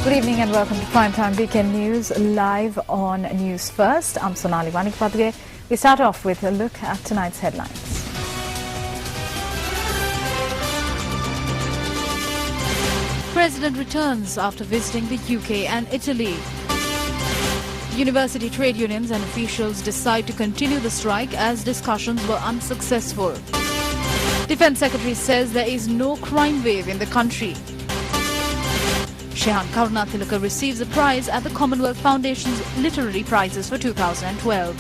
Good evening and welcome to Primetime Weekend News live on News First. I'm Sonali Vanikpadge. We start off with a look at tonight's headlines. President returns after visiting the UK and Italy. University trade unions and officials decide to continue the strike as discussions were unsuccessful. Defence Secretary says there is no crime wave in the country. Shehan Karunathilaka receives a prize at the Commonwealth Foundation's Literary Prizes for 2012.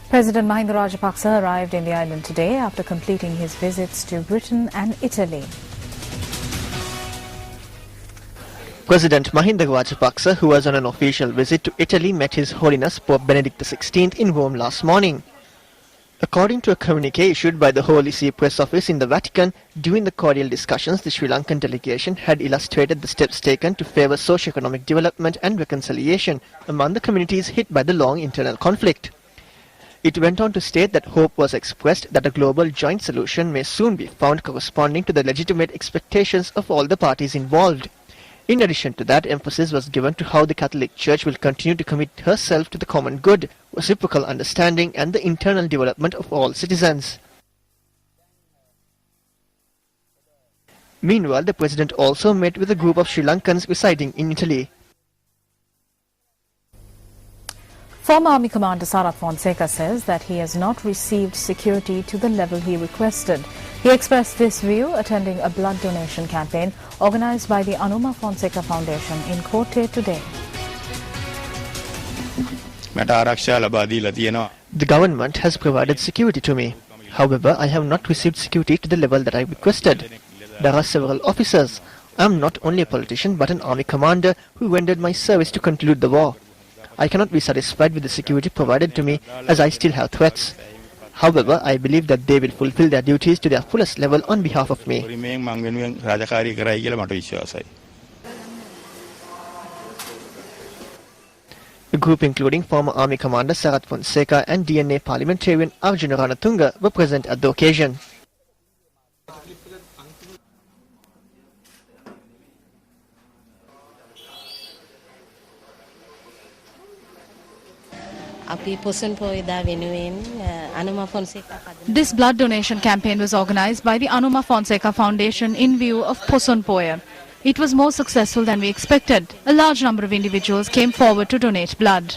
President Mahinda Rajapaksa arrived in the island today after completing his visits to Britain and Italy. President Mahinda Rajapaksa, who was on an official visit to Italy, met His Holiness Pope Benedict XVI in Rome last morning. According to a communique issued by the Holy See Press Office in the Vatican, during the cordial discussions, the Sri Lankan delegation had illustrated the steps taken to favour socio-economic development and reconciliation among the communities hit by the long internal conflict. It went on to state that hope was expressed that a global joint solution may soon be found corresponding to the legitimate expectations of all the parties involved. In addition to that, emphasis was given to how the Catholic Church will continue to commit herself to the common good, reciprocal understanding and the internal development of all citizens. Meanwhile, the President also met with a group of Sri Lankans residing in Italy. Former Army Commander Sarath Fonseca says that he has not received security to the level he requested. He expressed this view attending a blood donation campaign organized by the Anuma Fonseca Foundation in Kotte today. The government has provided security to me. However, I have not received security to the level that I requested. There are several officers. I am not only a politician but an army commander who rendered my service to conclude the war. I cannot be satisfied with the security provided to me as I still have threats. However, I believe that they will fulfill their duties to their fullest level on behalf of me. A group including former Army Commander Sarath Fonseca and DNA parliamentarian Arjuna Ranatunga were present at the occasion. This blood donation campaign was organized by the Anuma Fonseca Foundation in view of Poson Poya. It was more successful than we expected. A large number of individuals came forward to donate blood.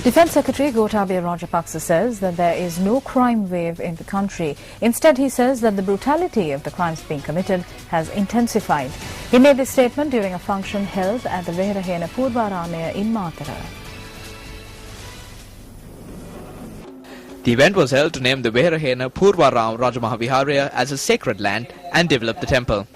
Defence Secretary Gotabaya Rajapaksa says that there is no crime wave in the country. Instead, he says that the brutality of the crimes being committed has intensified. He made this statement during a function held at the Veharahena Purvaramaya in Matara. The event was held to name the Veharahena Purvaram Rajamahaviharaya as a sacred land and develop the temple.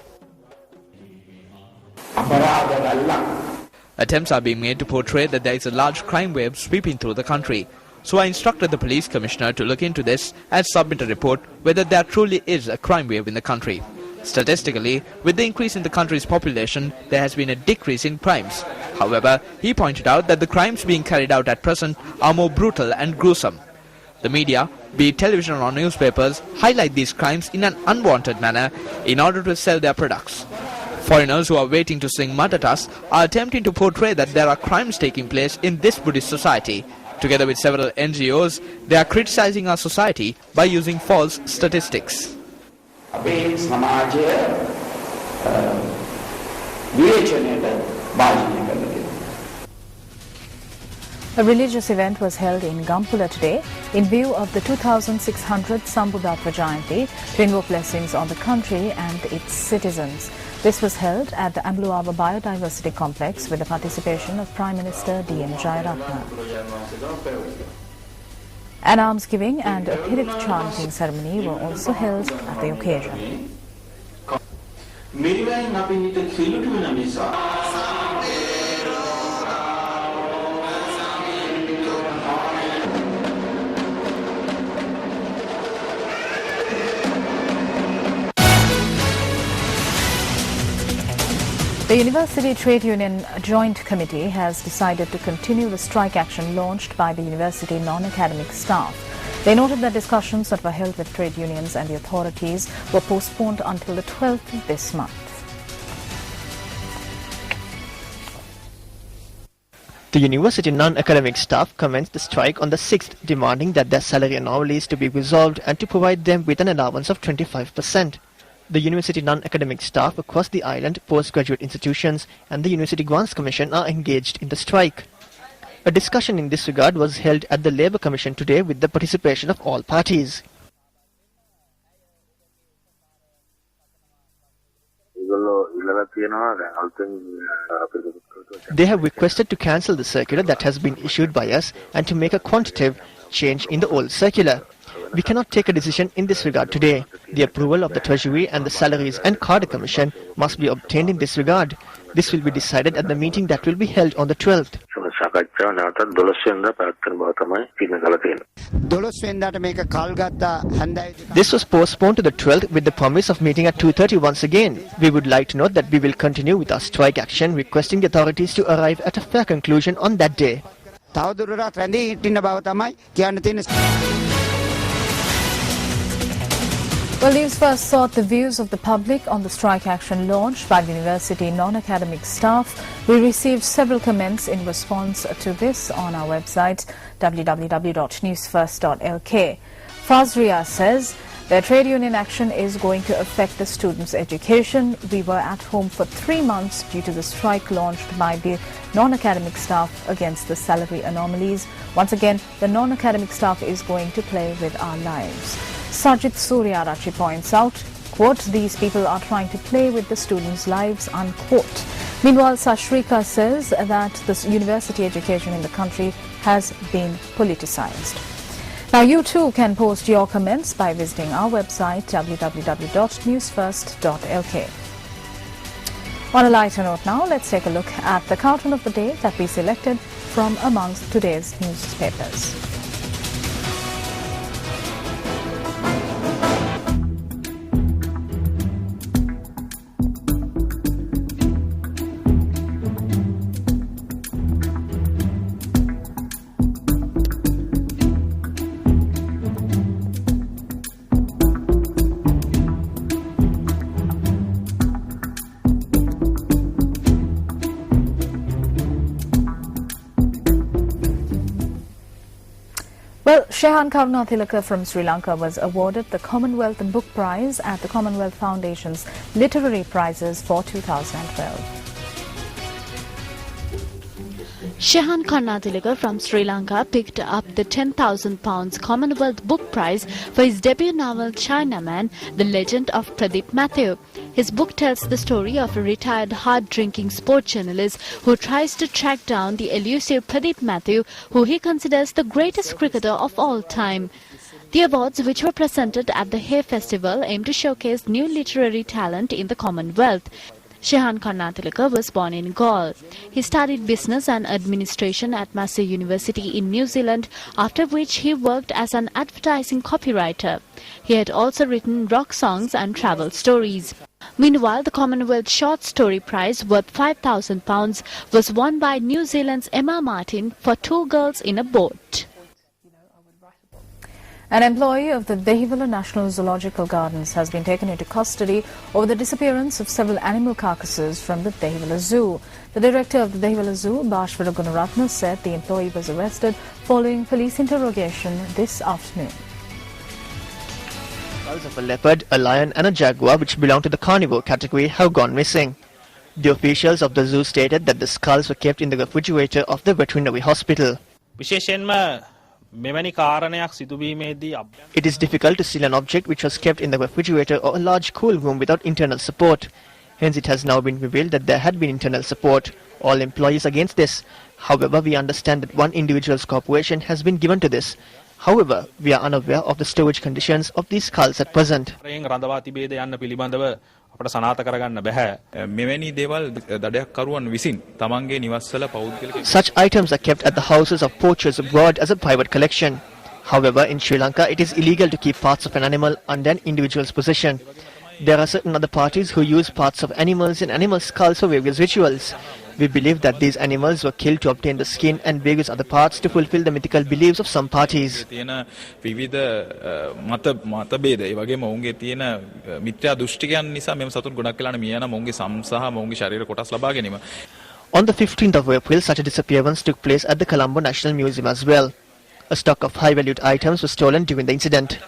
Attempts are being made to portray that there is a large crime wave sweeping through the country. So I instructed the police commissioner to look into this and submit a report whether there truly is a crime wave in the country. Statistically, with the increase in the country's population, there has been a decrease in crimes. However, he pointed out that the crimes being carried out at present are more brutal and gruesome. The media, be it television or newspapers, highlight these crimes in an unwanted manner in order to sell their products. Foreigners who are waiting to sing matatas are attempting to portray that there are crimes taking place in this Buddhist society. Together with several NGOs, they are criticizing our society by using false statistics. A religious event was held in Gampula today in view of the 2600th Sambuddhatva Jayanti to invoke blessings on the country and its citizens. This was held at the Ambluava Biodiversity Complex with the participation of Prime Minister D.M. Jayaratna. An almsgiving and a Pirit chanting ceremony were also held at the occasion. The The University Trade Union Joint Committee has decided to continue the strike action launched by the university non-academic staff. They noted that discussions that were held with trade unions and the authorities were postponed until the 12th of this month. The university non-academic staff commenced the strike on the 6th, demanding that their salary anomalies to be resolved and to provide them with an allowance of 25%. The university non-academic staff across the island, postgraduate institutions and the University Grants Commission are engaged in the strike. A discussion in this regard was held at the Labour Commission today with the participation of all parties. They have requested to cancel the circular that has been issued by us and to make a quantitative change in the old circular. We cannot take a decision in this regard today. The approval of the Treasury and the Salaries and Cadre Commission must be obtained in this regard. This will be decided at the meeting that will be held on the 12th. This was postponed to the 12th with the promise of meeting at 2:30 once again. We would like to note that we will continue with our strike action, requesting the authorities to arrive at a fair conclusion on that day. Well, News First sought the views of the public on the strike action launched by the university non-academic staff. We received several comments in response to this on our website www.newsfirst.lk. Fazria says their trade union action is going to affect the students' education. We were at home for 3 months due to the strike launched by the non-academic staff against the salary anomalies. Once again, the non-academic staff is going to play with our lives. Sajid Suryarachi points out, quote, these people are trying to play with the students' lives, unquote. Meanwhile, Sashrika says that this university education in the country has been politicized. Now you too can post your comments by visiting our website www.newsfirst.lk. On a lighter note now, let's take a look at the cartoon of the day that we selected from amongst today's newspapers. Well, Shehan Karunathilaka from Sri Lanka was awarded the Commonwealth Book Prize at the Commonwealth Foundation's Literary Prizes for 2012. Shehan Karunathilaka from Sri Lanka picked up the £10,000 Commonwealth Book Prize for his debut novel Chinaman, The Legend of Pradeep Matthew. His book tells the story of a retired hard-drinking sport journalist who tries to track down the elusive Pradeep Matthew, who he considers the greatest cricketer of all time. The awards, which were presented at the Hay Festival, aim to showcase new literary talent in the Commonwealth. Shehan Karunathilaka was born in Galle. He studied business and administration at Massey University in New Zealand, after which he worked as an advertising copywriter. He had also written rock songs and travel stories. Meanwhile, the Commonwealth Short Story Prize, worth £5,000, was won by New Zealand's Emma Martin for Two Girls in a Boat. An employee of the Dehivala National Zoological Gardens has been taken into custody over the disappearance of several animal carcasses from the Dehivala Zoo. The director of the Dehivala Zoo, Bashwara Gunaratna, said the employee was arrested following police interrogation this afternoon. Skulls of a leopard, a lion and a jaguar, which belong to the carnivore category, have gone missing. The officials of the zoo stated that the skulls were kept in the refrigerator of the veterinary hospital. It is difficult to seal an object which was kept in the refrigerator or a large cool room without internal support. Hence, it has now been revealed that there had been internal support. All employees against this. However, we understand that one individual's cooperation has been given to this. However, we are unaware of the storage conditions of these skulls at present. Such items are kept at the houses of poachers abroad as a private collection. However, in Sri Lanka, it is illegal to keep parts of an animal under an individual's possession. There are certain other parties who use parts of animals and animal skulls for various rituals. We believe that these animals were killed to obtain the skin and various other parts to fulfill the mythical beliefs of some parties. තියෙන විවිධ මතභේද ඒ වගේම ඔවුන්ගේ තියෙන මිත්‍යා දෘෂ්ටිකයන් නිසා මෙම සතුන් ගොඩක් වෙලාට මිය යන මොවුන්ගේ සම් සහ මොවුන්ගේ ශරීර කොටස් ලබා ගැනීම. On the 15th of April, such a disappearance took place at the Colombo National Museum as well. A stock of high-valued items was stolen during the incident.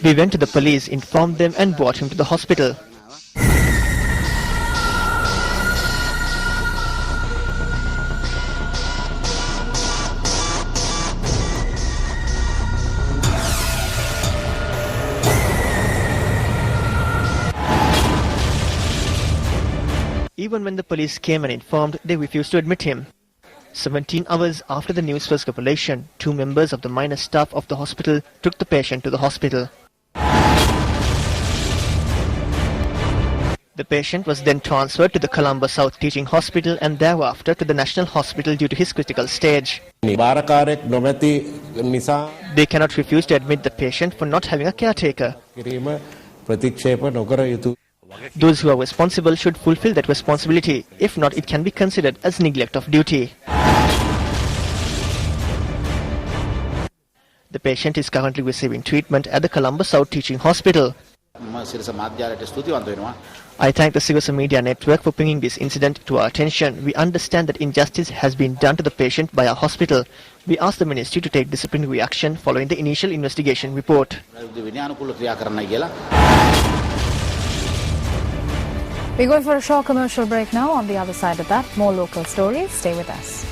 We went to the police, informed them and brought him to the hospital. Even when the police came and informed, they refused to admit him. 17 hours after the news was revelation, 2 members of the minor staff of the hospital took the patient to the hospital. The patient was then transferred to the Colombo South Teaching Hospital and thereafter to the National Hospital due to his critical stage. They cannot refuse to admit the patient for not having a caretaker. Those who are responsible should fulfill that responsibility. If not, it can be considered as neglect of duty. The patient is currently receiving treatment at the Colombo South Teaching Hospital. I thank the Sirasa Media Network for bringing this incident to our attention. We understand that injustice has been done to the patient by our hospital. We ask the Ministry to take disciplinary action following the initial investigation report. We're going for a short commercial break now. On the other side of that, more local stories. Stay with us.